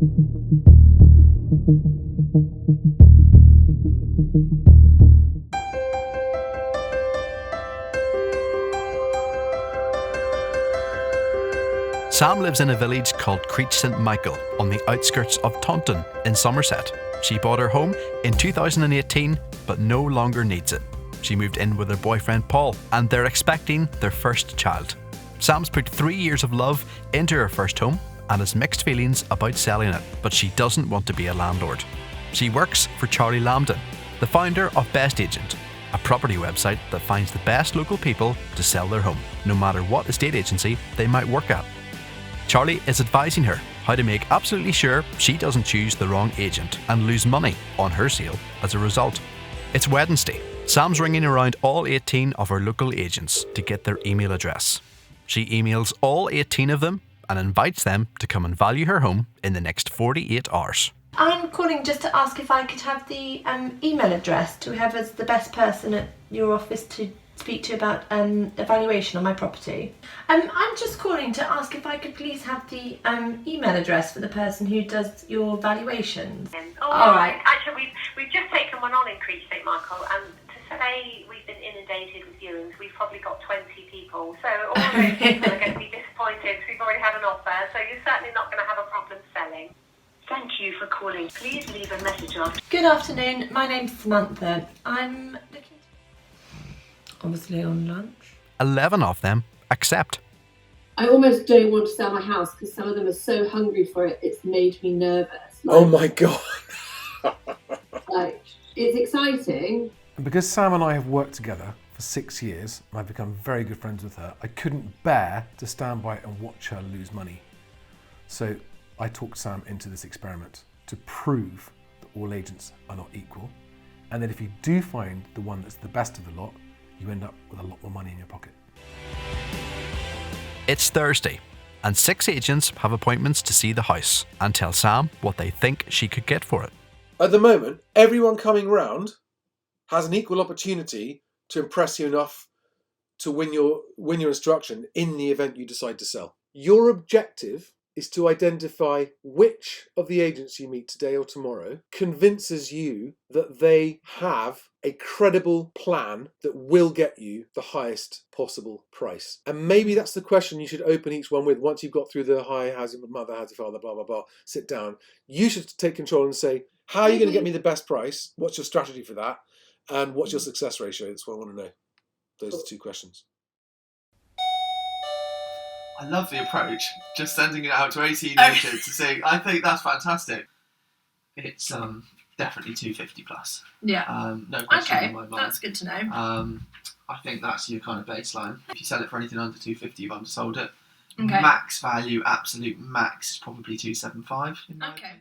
Sam lives in a village called Creech St Michael on the outskirts of Taunton in Somerset. She bought her home in 2018 but no longer needs it. She moved in with her boyfriend Paul and they're expecting their first child. Sam's put 3 years of love into her first home and has mixed feelings about selling it, but she doesn't want to be a landlord. She works for Charlie Lambden, the founder of Best Agent, a property website that finds the best local people to sell their home, no matter what estate agency they might work at. Charlie is advising her how to make absolutely sure she doesn't choose the wrong agent and lose money on her sale as a result. It's Wednesday. Sam's ringing around all 18 of her local agents to get their email address. She emails all 18 of them and invites them to come and value her home in the next 48 hours. I'm calling just to ask if I could have the email address to whoever's the best person at your office to speak to about a valuation on my property. I'm just calling to ask if I could please have the email address for the person who does your valuations. All right. Actually, we've just taken one on in Creech St Michael, and to say we've been inundated with viewings, we've probably got 20 people. So all those people are going to be disappointed because we've already had an offer. So you're certainly not going to have a problem selling. Thank you for calling. Please leave a message after. Good afternoon. My name's Samantha. I'm looking. Obviously on lunch. 11 of them accept. I almost don't want to sell my house because some of them are so hungry for it, it's made me nervous. Oh my God. Like, it's exciting. And because Sam and I have worked together for 6 years, and I've become very good friends with her, I couldn't bear to stand by and watch her lose money. So I talked Sam into this experiment to prove that all agents are not equal, and that if you do find the one that's the best of the lot, you end up with a lot more money in your pocket. It's Thursday, and 6 agents have appointments to see the house and tell Sam what they think she could get for it. At the moment, everyone coming round has an equal opportunity to impress you enough to win your instruction in the event you decide to sell. Your objective is to identify which of the agents you meet today or tomorrow convinces you that they have a credible plan that will get you the highest possible price. And maybe that's the question you should open each one with. Once you've got through the hi, how's your mother, how's your father, blah, blah, blah, sit down. You should take control and say, how are you going to get me the best price? What's your strategy for that? And what's your success ratio? That's what I want to know. Those are the 2 questions. I love the approach, just sending it out to 18 agents to say, I think that's fantastic. It's definitely 250 plus. Yeah. No question Okay, in my mind. that's good to know. I think that's your kind of baseline. If you sell it for anything under 250, you've undersold it. Okay. Max value, absolute max, is probably 275. Okay.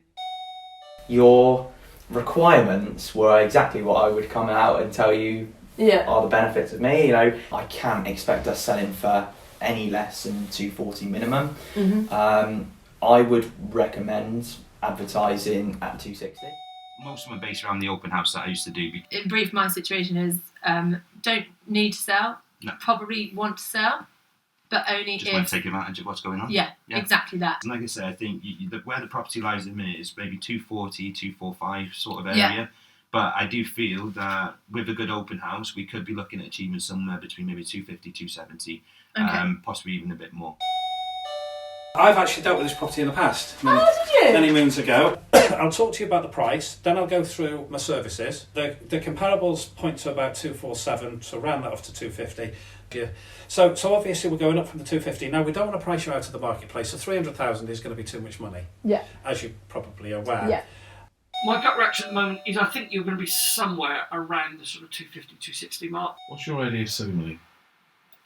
Your requirements were exactly what I would come out and tell you are the benefits of me. You know, I can't expect us selling for any less than 240 minimum. Mm-hmm. I would recommend advertising at 260. Most of them are based around the open house that I used to do. In brief, my situation is don't need to sell, No. probably want to sell, but only Just if... want to take advantage of what's going on. Yeah, exactly that. And like I said, I think where the property lies at the minute is maybe 240, 245 sort of area. Yeah. But I do feel that with a good open house, we could be looking at achieving somewhere between maybe 250, 270, possibly even a bit more. I've actually dealt with this property in the past. Did you? Many moons ago. I'll talk to you about the price, then I'll go through my services. The comparables point to about 247, so round that off to 250. Yeah. So obviously we're going up from the 250. Now we don't want to price you out of the marketplace, so 300,000 is going to be too much money. Yeah. As you're probably aware. Yeah. My gut reaction at the moment is I think you're going to be somewhere around the sort of 250, 260 mark. What's your idea of silly money?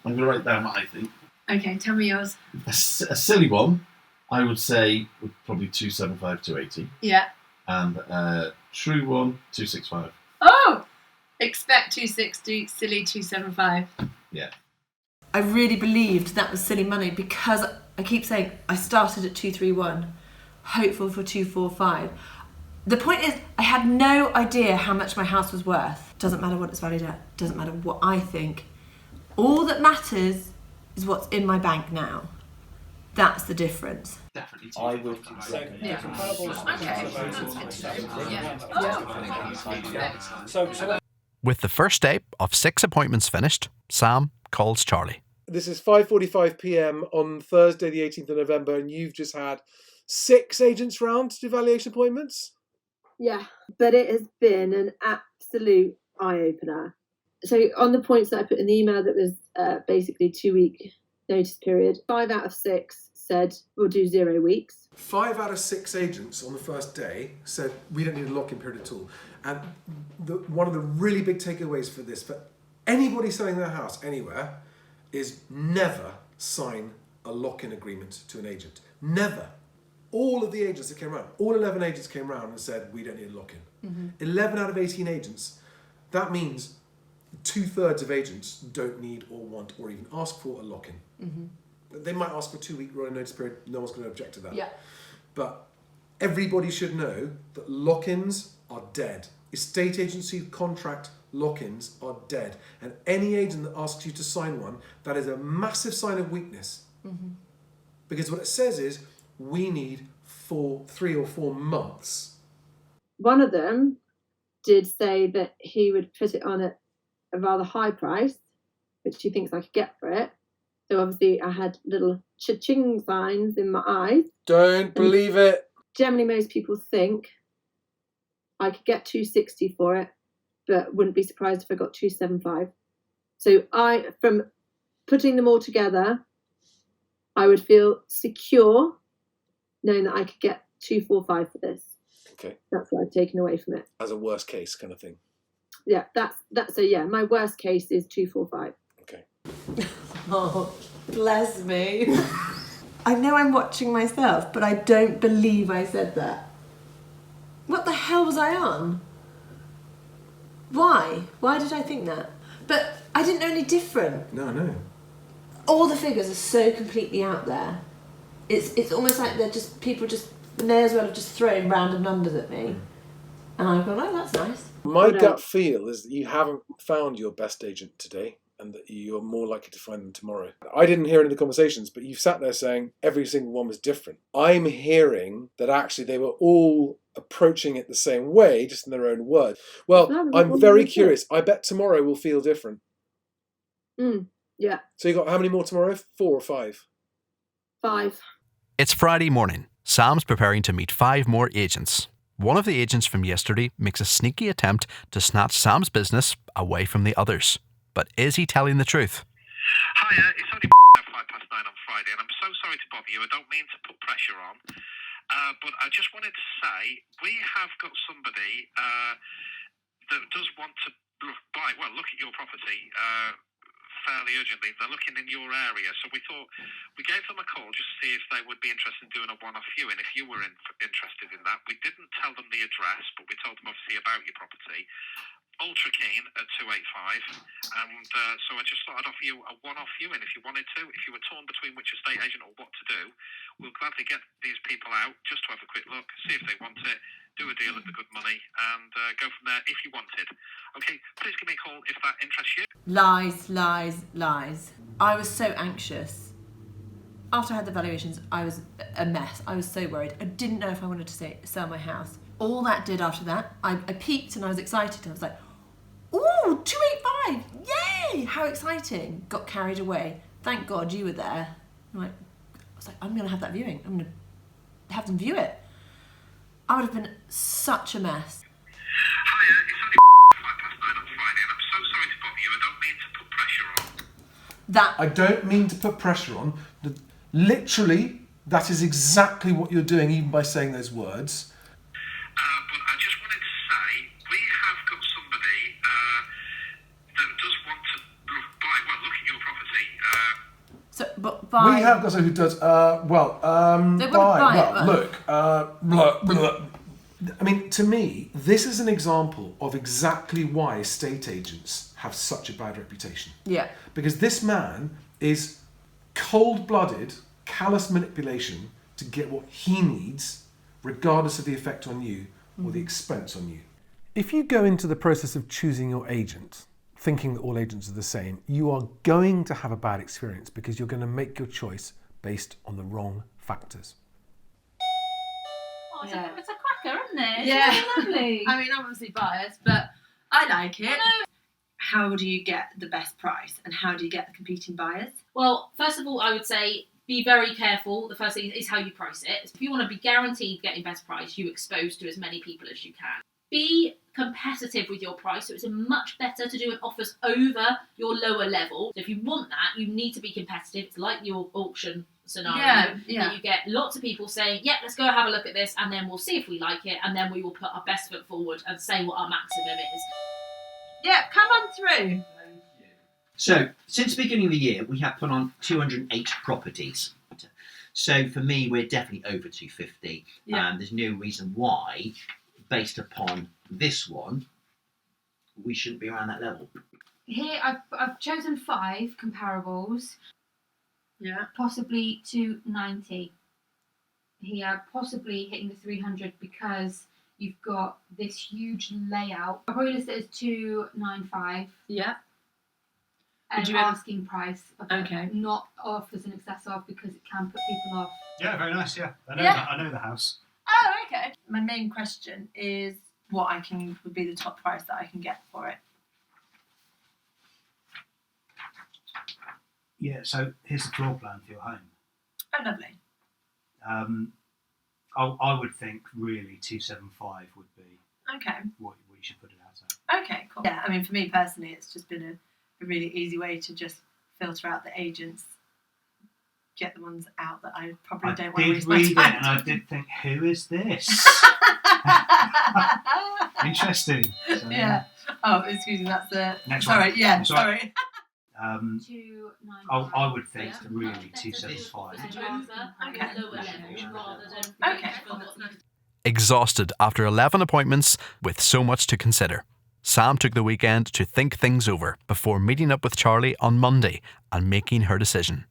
I'm going to write down what I think. Okay, tell me yours. A silly one, I would say, would probably 275, 280. Yeah. And a true one, 265. Oh! Expect 260, silly 275. Yeah. I really believed that was silly money because I keep saying I started at 231, hopeful for 245. The point is, I had no idea how much my house was worth. Doesn't matter what it's valued at, doesn't matter what I think. All that matters is what's in my bank now. That's the difference. Definitely definitely I would 250. So the comparables points are about 250. So With the first day of 6 appointments finished, Sam calls Charlie. This is 5:45 p.m. on Thursday, the 18th of November, and you've just had 6 agents round to do valuation appointments. Yeah, but it has been an absolute eye-opener. So on the points that I put in the email that was basically 2-week notice period, 5 out of 6 said we'll do 0 weeks. 5 out of 6 agents on the first day said we don't need a lock-in period at all. And one of the really big takeaways for this, for anybody selling their house anywhere, is never sign a lock-in agreement to an agent. Never. All of the agents that came around, all 11 agents came around and said we don't need a lock-in. 11 out of 18 agents, that means 2/3 of agents don't need or want or even ask for a lock-in. They might ask for a 2-week rolling notice period, no one's going to object to that. Yeah. But everybody should know that lock-ins are dead. Estate agency contract lock-ins are dead. And any agent that asks you to sign one, that is a massive sign of weakness. Because what it says is, we need 3 or 4 months. One of them did say that he would put it on at a rather high price, which he thinks I could get for it. So obviously I had little cha-ching signs in my eyes. Don't believe it. Generally most people think I could get 260 for it, but wouldn't be surprised if I got 275. So from putting them all together, I would feel secure knowing that I could get 245 for this. Okay. That's what I've taken away from it. As a worst case kind of thing. Yeah, that's so yeah, my worst case is 245. Okay. Oh, bless me. I know I'm watching myself, but I don't believe I said that. What the hell was I on? Why? Why did I think that? But I didn't know any different. No. All the figures are so completely out there. It's almost like people may as well have just thrown random numbers at me. And I've gone, oh, that's nice. My gut feel is that you haven't found your best agent today and that you're more likely to find them tomorrow. I didn't hear any of the conversations, but you've sat there saying every single one was different. I'm hearing that actually they were all approaching it the same way, just in their own words. Well, I'm very curious. I bet tomorrow will feel different. Yeah. So you got how many more tomorrow? 4 or 5? 5. It's Friday morning. Sam's preparing to meet 5 more agents. One of the agents from yesterday makes a sneaky attempt to snatch Sam's business away from the others. But is he telling the truth? Hiya, it's only 9:05 on Friday, and I'm so sorry to bother you. I don't mean to put pressure on, but I just wanted to say we have got somebody that does want to look at your property fairly urgently. They're looking in your area, so we thought we gave them a call just to see if they would be interested in doing a one-off viewing, if you were interested in that. We didn't tell them the address, but we told them obviously about your property. Ultra keen at 285, and so I just thought I'd offer you a one-off viewing if you wanted to. If you were torn between which estate agent or what to do, we'll gladly get these people out just to have a quick look, see if they want it, do a deal at the good money, and go from there if you wanted. Okay, please give me a call if that interests you. Lies. I was so anxious. After I had the valuations, I was a mess. I was so worried. I didn't know if I wanted to sell my house. All that did after that, I peaked and I was excited. I was like, ooh, 285, yay, how exciting. Got carried away. Thank God you were there. I was like, I'm going to have that viewing. I'm going to have them view it. I would have been such a mess. Hiya, it's only 9:05 on Friday, and I'm so sorry to bother you. I don't mean to put pressure on. I don't mean to put pressure on. Literally, that is exactly what you're doing, even by saying those words. But I just wanted to say, we have got somebody that does want to look at your property. We have got somebody who does, I mean, to me, this is an example of exactly why estate agents have such a bad reputation. Yeah. Because this man is cold-blooded, callous manipulation to get what he needs, regardless of the effect on you or the expense on you. If you go into the process of choosing your agent, thinking that all agents are the same, you are going to have a bad experience because you're going to make your choice based on the wrong factors. it's a cracker, isn't it? Yeah. It's really lovely. I mean, I'm obviously biased, but I like it. How do you get the best price, and how do you get the competing buyers? Well, first of all, I would say be very careful. The first thing is how you price it. If you want to be guaranteed getting best price, you expose to as many people as you can. Be competitive with your price, so it's much better to do an offers over your lower level. So if you want that, you need to be competitive. It's like your auction scenario. Yeah. That you get lots of people saying, yeah, let's go have a look at this, and then we'll see if we like it, and then we will put our best foot forward and say what our maximum is. Yeah, come on through. So, since the beginning of the year, we have put on 208 properties. So, for me, we're definitely over 250. Yeah. There's no reason why, based upon this one, we shouldn't be around that level. Here, I've chosen 5 comparables. Yeah. Possibly 290. Here, possibly hitting the 300 because you've got this huge layout. I'll probably list it as 295. Yeah. And asking price. Okay. Not offers in excess of, because it can put people off. Yeah, very nice. Yeah, I know. Yeah. I know the house. Oh, okay. My main question is what would be the top price that I can get for it. Yeah, so here's the floor plan for your home. Oh, lovely. I would think really 275 would be Okay. what you should put it out at. Okay, cool. Yeah, I mean, for me personally, it's just been a really easy way to just filter out the agents, get the ones out that I probably don't want to waste my time. I did read it and I did think, who is this? Interesting. So, yeah. Oh, excuse me, that's the... Next sorry, one. yeah, Sorry. sorry. I would think really 275. Okay. Exhausted after 11 appointments with so much to consider, Sam took the weekend to think things over before meeting up with Charlie on Monday and making her decision.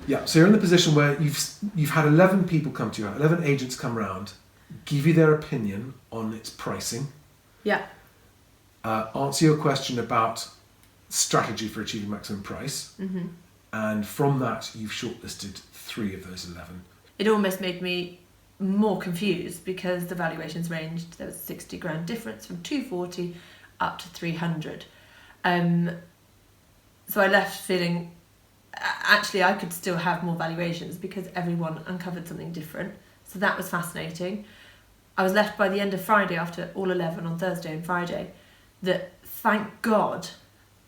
Yeah, so you're in the position where you've had 11 people come to you, 11 agents come round, give you their opinion on its pricing. Yeah. Answer your question about strategy for achieving maximum price. Mm-hmm. And from that, you've shortlisted 3 of those 11. It almost made me more confused because the valuations ranged, there was a 60 grand difference from 240 up to 300. So I left feeling, actually I could still have more valuations because everyone uncovered something different. So that was fascinating. I was left by the end of Friday, after all 11 on Thursday and Friday, that thank God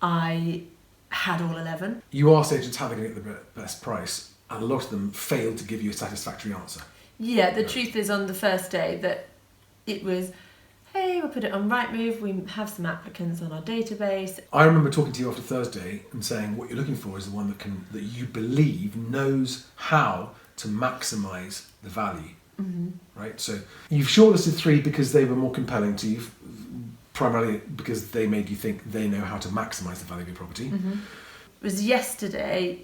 I had all 11. You asked agents how they're going to get the best price, and a lot of them failed to give you a satisfactory answer. Yeah, the truth is on the first day that it was, hey, we'll put it on Rightmove, we have some applicants on our database. I remember talking to you after Thursday and saying what you're looking for is the one that you believe knows how to maximise the value. Mm-hmm. Right? So you've shortlisted 3 because they were more compelling to you, primarily because they made you think they know how to maximise the value of your property. Mm-hmm. It was yesterday,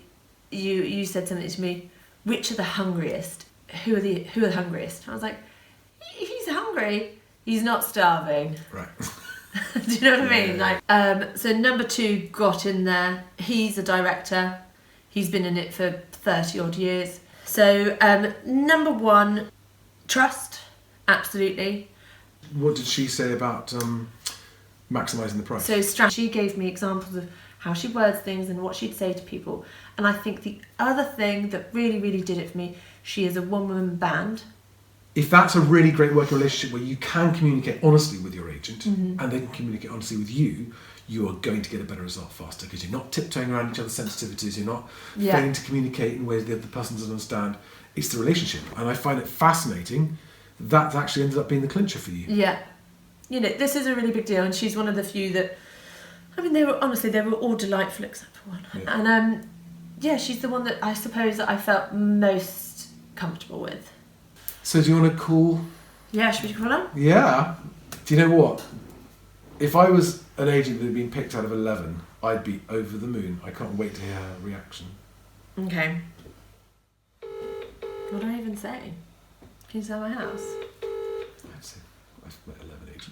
you said something to me, which are the hungriest? Who are the hungriest? I was like, if he's hungry, he's not starving. Right. Do you know what I mean? Like, so number 2 got in there. He's a director. He's been in it for 30 odd years. So number 1, trust, absolutely. What did she say about maximising the price? So she gave me examples of how she words things and what she'd say to people. And I think the other thing that really, really did it for me, she is a one-woman band. If that's a really great working relationship where you can communicate honestly with your agent, mm-hmm. and they can communicate honestly with you, you are going to get a better result faster because you're not tiptoeing around each other's sensitivities, you're not failing to communicate in ways the other person doesn't understand. It's the relationship. And I find it fascinating that actually ended up being the clincher for you. Yeah. You know, this is a really big deal, and she's one of the few that, I mean, they were all delightful except for one. Yeah. And she's the one that I suppose that I felt most comfortable with. So do you want to call? Yeah, should we call her? Yeah. Do you know what? If I was an agent that had been picked out of 11, I'd be over the moon. I can't wait to hear her reaction. Okay. What do I even say? Can you sell my house? I'd say I've met 11 agents.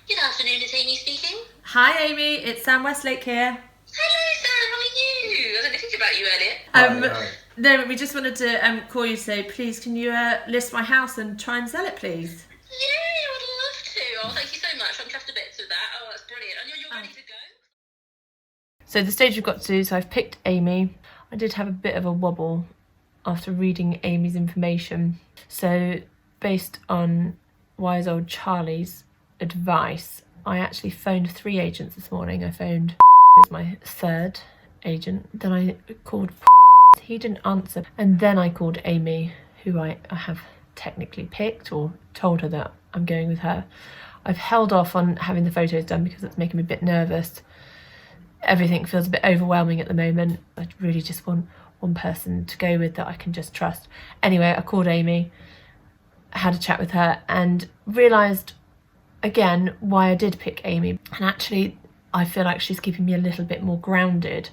Good afternoon, it's Amy speaking. Hi Amy, it's Sam Westlake here. Hello Sam, how are you? I was only thinking about you earlier. No, we just wanted to call you to say, please, can you list my house and try and sell it, please? Yeah, I would love to. Oh, thank you so much. I'm chuffed to bits with that. Oh, that's brilliant. And you're ready to go? So the stage we've got to, so I've picked Amy. I did have a bit of a wobble after reading Amy's information. So based on wise old Charlie's advice, I actually phoned 3 agents this morning. I phoned who's my 3rd agent. Then I called he didn't answer. And then I called Amy, who I have technically picked, or told her that I'm going with her. I've held off on having the photos done because it's making me a bit nervous. Everything feels a bit overwhelming at the moment. I really just want one person to go with that I can just trust. Anyway, I called Amy, had a chat with her, and realised again why I did pick Amy. And actually, I feel like she's keeping me a little bit more grounded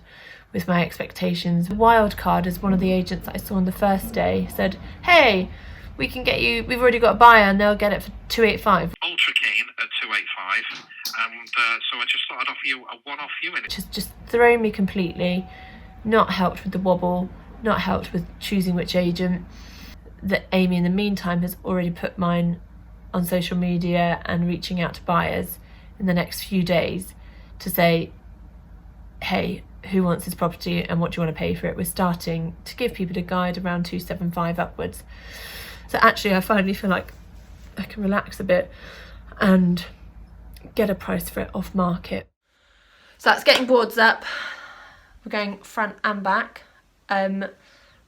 with my expectations. Wildcard, as one of the agents that I saw on the first day, said, hey, we can get you, we've already got a buyer and they'll get it for 285. Ultra keen at 285, and so I just thought I'd offer you a one-off viewing. Which has just thrown me completely, not helped with the wobble, not helped with choosing which agent. That Amy in the meantime has already put mine on social media and reaching out to buyers in the next few days to say, hey, who wants this property and what do you want to pay for it? We're starting to give people a guide around 275 upwards. So actually I finally feel like I can relax a bit and get a price for it off market. So that's getting boards up. We're going front and back. We're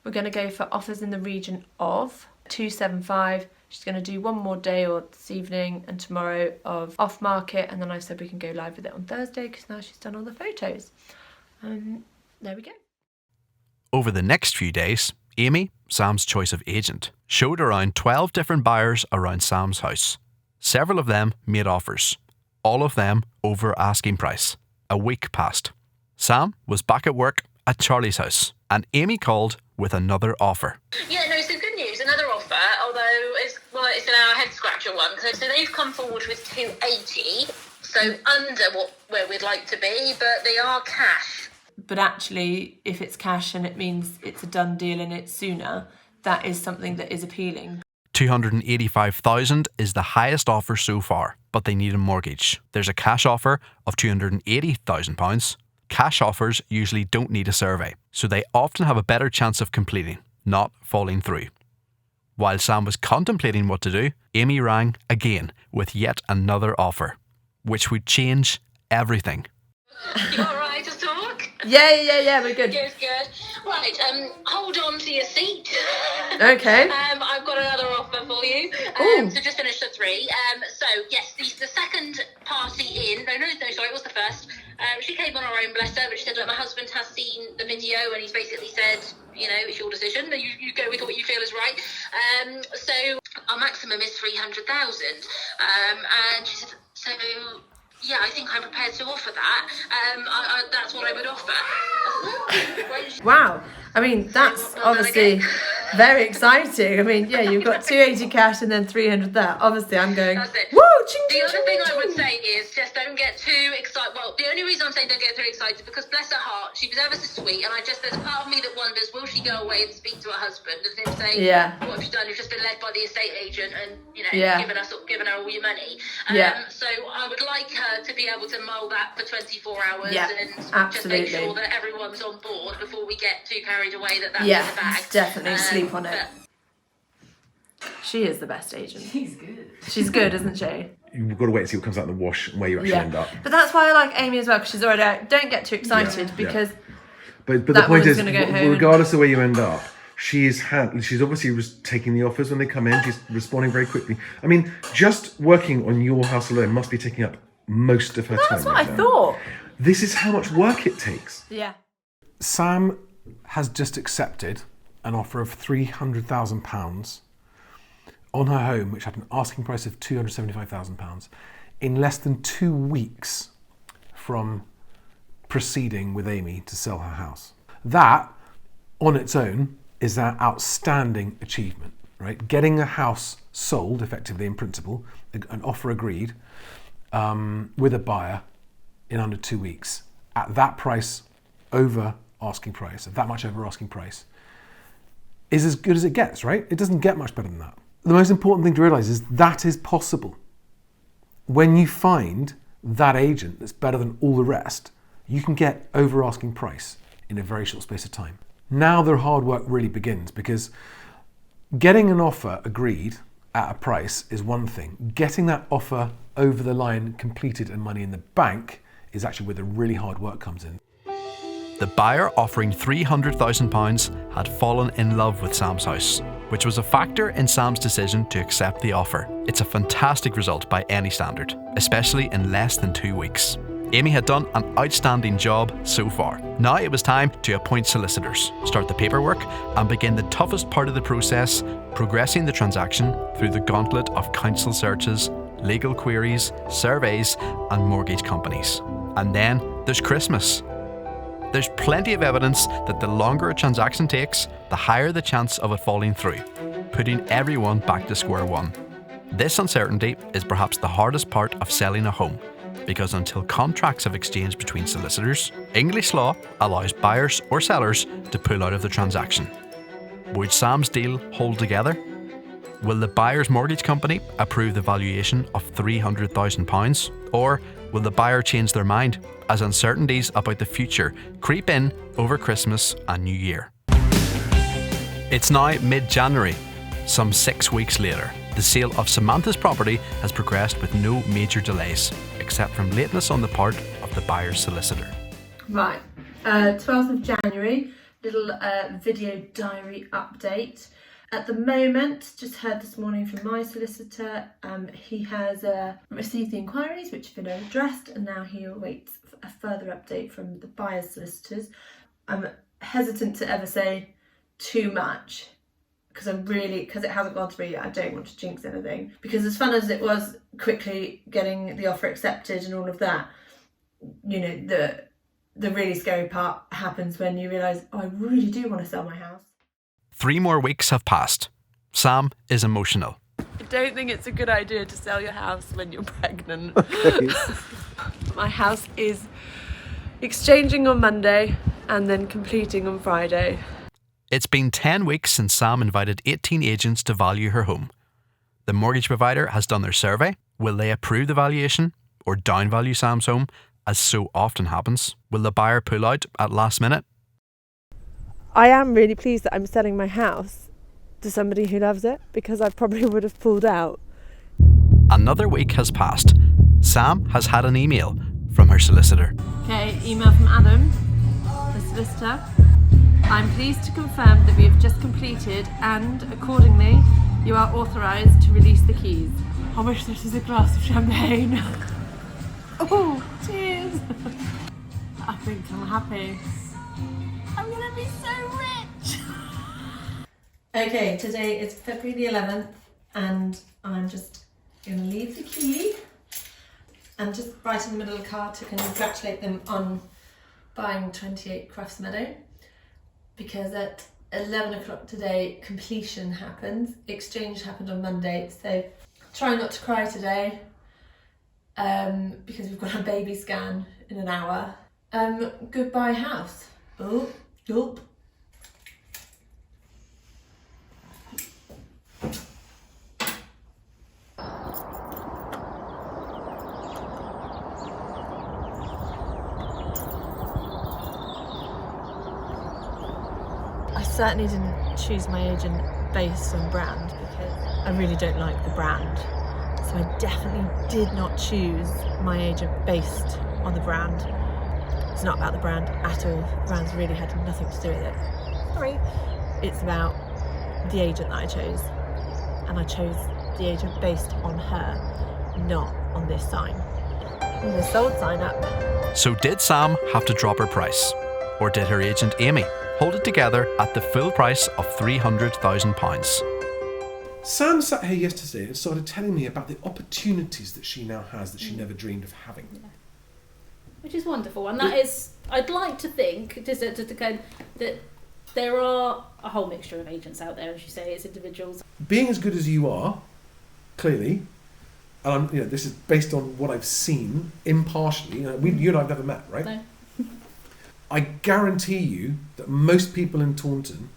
going to go for offers in the region of 275. She's going to do one more day, or this evening and tomorrow, of off market, and then I said we can go live with it on Thursday because now she's done all the photos. There we go. Over the next few days, Amy, Sam's choice of agent, showed around 12 different buyers around Sam's house. Several of them made offers, all of them over asking price. A week passed. Sam was back at work at Charlie's house, and Amy called with another offer. Yeah, no, so good news, another offer, although it's an head scratcher one. So they've come forward with 280, so under where we'd like to be, but they are cash. But actually, if it's cash and it means it's a done deal and it's sooner, that is something that is appealing. 285,000 is the highest offer so far, but they need a mortgage. There's a cash offer of £280,000. Cash offers usually don't need a survey, so they often have a better chance of completing, not falling through. While Sam was contemplating what to do, Amy rang again with yet another offer, which would change everything. You all right to talk? Yeah, we're good. Good. Right, hold on to your seat. Okay. I've got another offer for you. So just finished the 3. So yes, the second party in. No, sorry, it was the first. She came on her own, bless her, but she said, look, my husband has seen the video and he's basically said, you know, it's your decision. You go with what you feel is right. So our maximum is 300,000. And she said, so yeah, I think I'm prepared to offer that. That's what I would offer. Wow. I mean, that's obviously very exciting. I mean, yeah, you've got 280 cash and then 300 there. Obviously, I'm going, that's it. woo, ching, The ching, other ching, thing ching. I would say is just don't get too excited. Well, the only reason I'm saying don't get too excited is because bless her heart, she was ever so sweet, and there's a part of me that wonders, will she go away and speak to her husband and him say, what have you done? You've just been led by the estate agent and, you know, given her all your money. So I would like her to be able to mull that for 24 hours and just make sure that everyone's on board before we get too carried away that's in the bag. Definitely sleep on it. She is the best agent. She's good, isn't she? You've got to wait and see what comes out in the wash and where you actually end up. But that's why I like Amy as well, because she's already out. Don't get too excited because But the point is, regardless of where you end up, she's obviously taking the offers when they come in. She's responding very quickly. I mean, just working on your house alone must be taking up most of her time. That's what I thought. This is how much work it takes. Yeah. Sam has just accepted an offer of £300,000 on her home, which had an asking price of £275,000, in less than 2 weeks from proceeding with Amy to sell her house. That, on its own, is an outstanding achievement, right? Getting a house sold, effectively in principle, an offer agreed, with a buyer in under 2 weeks, at that price over asking price, at that much over asking price, is as good as it gets, right? It doesn't get much better than that. The most important thing to realise is that is possible. When you find that agent that's better than all the rest, you can get over asking price in a very short space of time. Now the hard work really begins, because getting an offer agreed at a price is one thing. Getting that offer over the line, completed and money in the bank is actually where the really hard work comes in. The buyer offering £300,000 had fallen in love with Sam's house, which was a factor in Sam's decision to accept the offer. It's a fantastic result by any standard, especially in less than 2 weeks. Amy had done an outstanding job so far. Now it was time to appoint solicitors, start the paperwork, and begin the toughest part of the process, progressing the transaction through the gauntlet of council searches, legal queries, surveys, and mortgage companies. And then there's Christmas. There's plenty of evidence that the longer a transaction takes, the higher the chance of it falling through, putting everyone back to square one. This uncertainty is perhaps the hardest part of selling a home, because until contracts have exchanged between solicitors, English law allows buyers or sellers to pull out of the transaction. Would Sam's deal hold together? Will the buyer's mortgage company approve the valuation of £300,000? Or will the buyer change their mind as uncertainties about the future creep in over Christmas and New Year? It's now mid-January. Some 6 weeks later, the sale of Samantha's property has progressed with no major delays, except from lateness on the part of the buyer's solicitor. Right, 12th of January, little video diary update. At the moment, just heard this morning from my solicitor, he has received the inquiries which have been addressed, and now he awaits a further update from the buyer's solicitors. I'm hesitant to ever say too much, because it hasn't gone through yet. I don't want to jinx anything, because as fun as it was quickly getting the offer accepted and all of that, you know, the really scary part happens when you realise, oh, I really do want to sell my house. 3 more weeks have passed. Sam is emotional. I don't think it's a good idea to sell your house when you're pregnant. My house is exchanging on Monday and then completing on Friday. It's been 10 weeks since Sam invited 18 agents to value her home. The mortgage provider has done their survey. Will they approve the valuation or downvalue Sam's home, as so often happens? Will the buyer pull out at last minute? I am really pleased that I'm selling my house to somebody who loves it, because I probably would have pulled out. Another week has passed. Sam has had an email from her solicitor. Okay, email from Adam, the solicitor. I'm pleased to confirm that we have just completed, and accordingly, you are authorised to release the keys. I wish this was a glass of champagne. Oh, cheers. I think I'm happy. I'm gonna be so rich. Okay, today is February the 11th, and I'm just gonna leave the key and just write in the middle of the card to congratulate them on buying 28 Crufts Meadow, because at 11 o'clock today completion happens. Exchange happened on Monday, so try not to cry today, because we've got a baby scan in an hour. Goodbye house. Oh, gulp. I certainly didn't choose my agent based on brand, because I really don't like the brand. So I definitely did not choose my agent based on the brand. It's not about the brand at all. The brand's really had nothing to do with it. Sorry. It's about the agent that I chose. And I chose the agent based on her, not on this sign. And the sold sign up. So did Sam have to drop her price? Or did her agent Amy hold it together at the full price of £300,000? Sam sat here yesterday and started telling me about the opportunities that she now has that she never dreamed of having. Yeah. Which is wonderful, and that is, I'd like to think, that there are a whole mixture of agents out there, as you say, it's individuals. Being as good as you are, clearly, and this is based on what I've seen impartially. You and I have never met, right? No. I guarantee you that most people in Taunton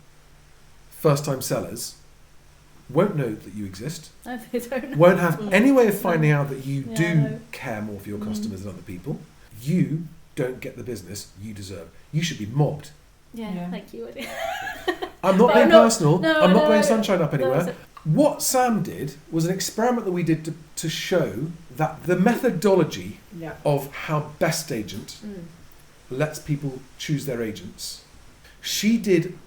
first-time sellers won't know that you exist, No, they don't know. won't have any way of finding out that you Yeah, do no. care more for your customers than other people. You don't get the business you deserve. You should be mobbed. Yeah, thank you. I'm not But being I'm not- personal. no, I'm not no, blowing sunshine up no, anywhere. it's What Sam did was an experiment that we did to show that the methodology Yeah. of how Best Agent lets people choose their agents. She did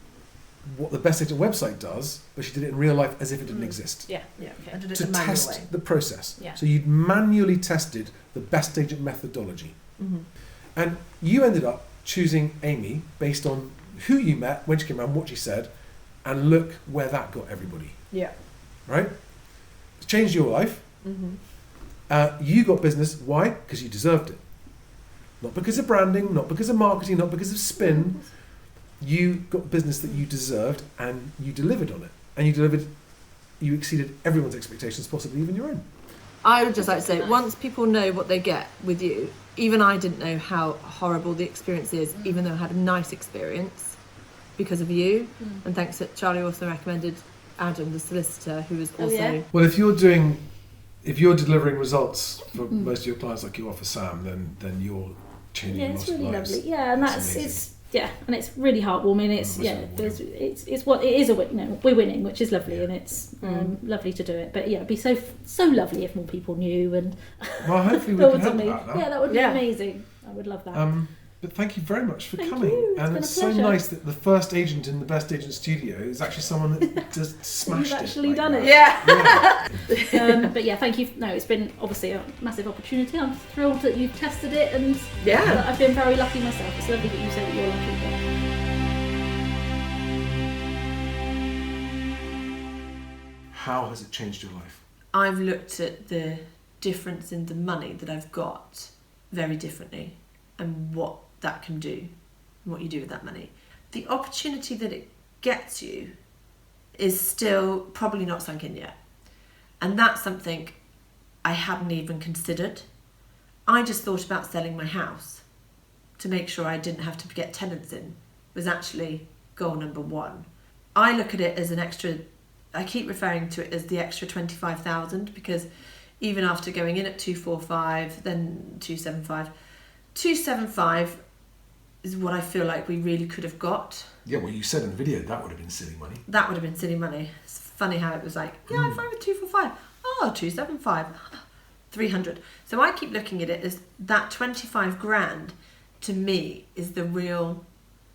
what the Best Agent website does, but she did it in real life as if it didn't exist. Yeah, yeah, okay. I did it To the manual test way. the process. Yeah. So you'd manually tested the Best Agent methodology. And you ended up choosing Amy based on who you met, when she came around, what she said, and look where that got everybody. Yeah. Right? It's changed your life. You got business. Why? Because you deserved it. Not because of branding, not because of marketing, not because of spin. You got business that you deserved, and you delivered on it. And you exceeded everyone's expectations, possibly even your own. I would just like to say, once people know what they get with you, even I didn't know how horrible the experience is, even though I had a nice experience because of you. And thanks that Charlie also recommended Adam, the solicitor, who was also... Well, if you're delivering results for most of your clients like you are for Sam, then you're changing Yeah, lots it's of really lives. lovely. Yeah, and that's amazing. it's and it's really heartwarming. It's it's what it is. We're winning, which is lovely, and it's lovely to do it. But yeah, it'd be so lovely if more people knew. And Well, hopefully we that can would help be- about that. Yeah, that would be amazing. I would love that. But thank you very much for Thank coming. you. It's And been it's a so pleasure. nice that the first agent in the Best Agent studio is actually someone that just smashed You've it. actually like done that. it. Yeah. But yeah, thank you. No, it's been obviously a massive opportunity. I'm thrilled that you've tested it, and that I've been very lucky myself. It's lovely that you say that you're lucky. How has it changed your life? I've looked at the difference in the money that I've got very differently, and what that can do, and what you do with that money. The opportunity that it gets you is still probably not sunk in yet. And that's something I hadn't even considered. I just thought about selling my house to make sure I didn't have to get tenants in, was actually goal number one. I look at it as an extra, I keep referring to it as the extra 25,000, because even after going in at 245, then 275, 275 is what I feel like we really could have got. Yeah, well, you said in the video that would have been silly money. That would have been silly money. It's funny how it was like, yeah, I'm fine with 245. Oh, 275, 300. So I keep looking at it as that 25 grand to me is the real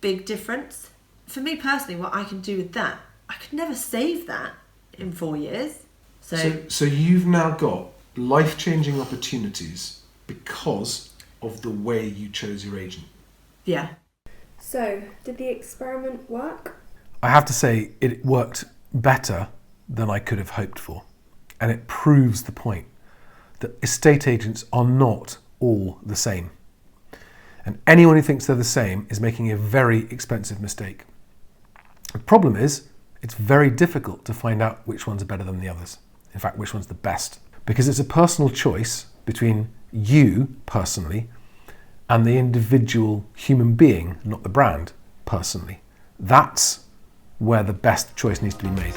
big difference. For me personally, what I can do with that, I could never save that in 4 years. So you've now got life-changing opportunities because of the way you chose your agent. Yeah. So, did the experiment work? I have to say it worked better than I could have hoped for. And it proves the point that estate agents are not all the same. And anyone who thinks they're the same is making a very expensive mistake. The problem is, it's very difficult to find out which ones are better than the others. In fact, which one's the best. Because it's a personal choice between you personally and the individual human being, not the brand, personally. That's where the best choice needs to be made.